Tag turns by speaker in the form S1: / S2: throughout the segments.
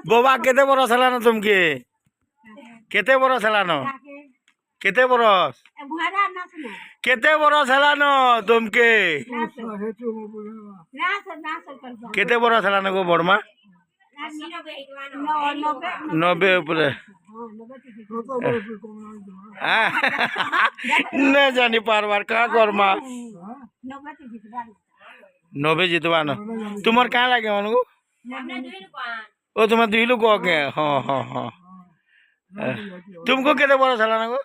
S1: Boba केते बरस हेलान तुमके केते बरस हेलान केते बरस केते बरस हेलान तुमके केते बरस हेलान गो बड़मा 90 ऊपर न जानी पारबार का करमा 90 जितवा न तुमर क्या लगे उनको ओ तुम दुई लोग के हाँ हाँ हाँ तुमको केते बरस हेलान गो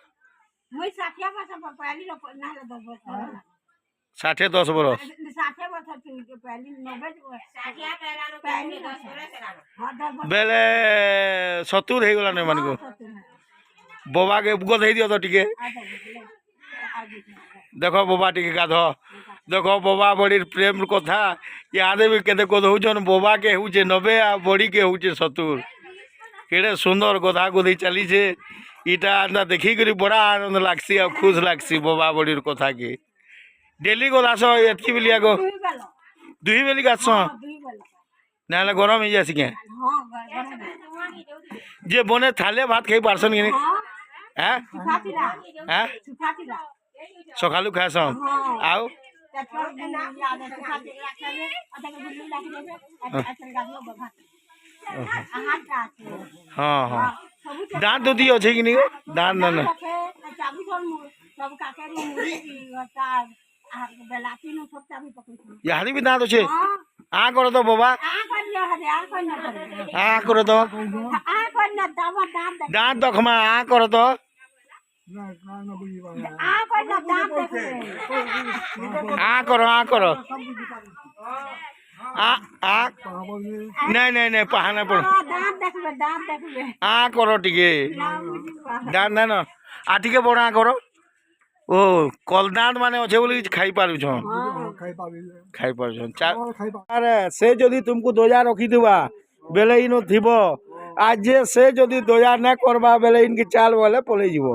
S1: 60-10 बरस बेले 70 हो गला मन को बोबा के गधे दियो तो टिके देखो बोबा टिके गाध देखो बोबा बड़ी प्रेम कथा यादे भी केते गधौन बोबा के होचे 90 आ बड़ी के होचे 70 केड़े सुंदर गधा गधी चली छे इटा अंदा देखी करी बड़ा आनंद लागसी आ खुश लागसी बोबा बड़ी कथा के डेली गधास एतकी बेलिया गो दुई बेली गाछ ना गरम हो जासी के जे बने थाले भात खाई पारसन कि हैं हैं सकालू खासन आउ हाँ हाँ दांत दूधी अच्छे कि नहीं दांत ना यहाँ भी दांत अच्छे आ करो तो बाबा आ करो तो दांत दखमा आ करो तो आ करो आ नहीं नहीं नहीं पहाना पड़ो आ करो टिके दांत ना ना आ टिके बड़ आ करो ओ कल दांत माने अच्छे बोली खाई पार खाई पार अरे से जदि तुमको 2000 रखी देवा बेले इन थीब आज जे से जदि 2000 ना करवा बेले इनकी चाल बोले पलि जीवो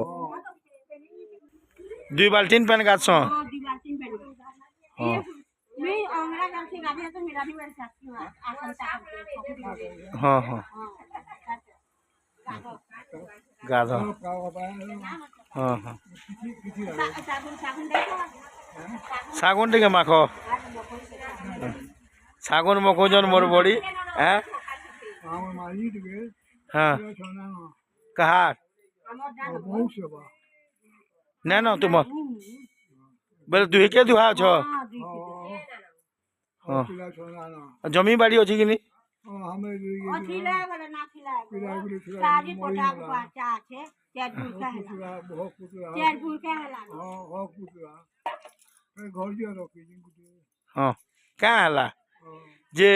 S1: 2 बाल्टीन पेन गाछ हाँ हाँ गाध हाँ हाँ सागुन टे माख सागुन मखोजन मोर बड़ी हाँ कहा ना ना तुम बोले दुही के दुहा छ जमी बाड़ी अच्छी कि नहीं हाँ क्या हला जे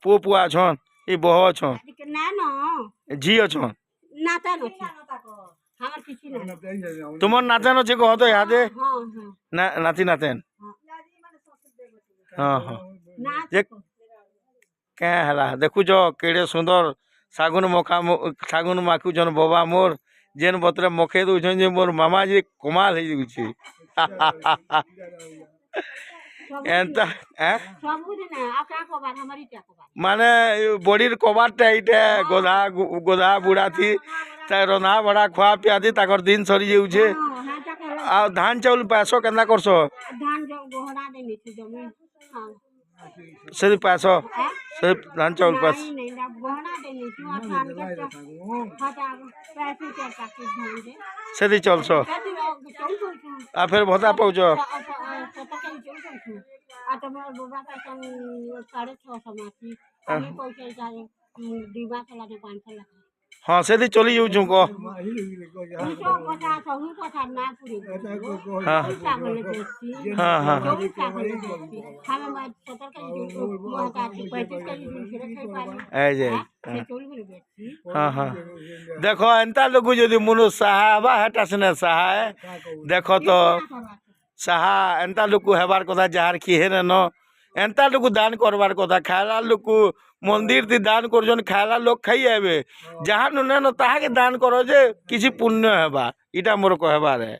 S1: पुआ पुआ छन ये बह छन झी छन तुम नाचन अच्छे कह तो याद ना नाती नातेन हाँ हाँ क्या हला देखुच केड़े सुंदर सागुन मखा सागुन माखुचन बाबा मोर जेन बतरे मखे दौन जे मोर मामा जी कमाल हो एंता माने बड़ीर कबारटा ये गधा गधा बुढ़ा थी रंधा बड़ा खुआ पिया थी ताकर दिन सरी जाऊे आ धान चाउल पैसो केना करस से पैस से धान चाउल पास से चलस आ फिर भत्ता पाउच हाँ से चली जाऊँ कह हाँ हाँ हाँ हाँ हाँ देखो एंता लोग जदि मुनु साहा हेटा से साहा देख तो साहा एंता लोग हेबार कथा जार किए न एंता लोग दान करवार कथा खाला लोग मंदिर थी दान कर खाला लोग खाई आवे जहाँ नुने न ताहा के दान करो जे किसी पुण्य हेबा इटा मोर कहबार है।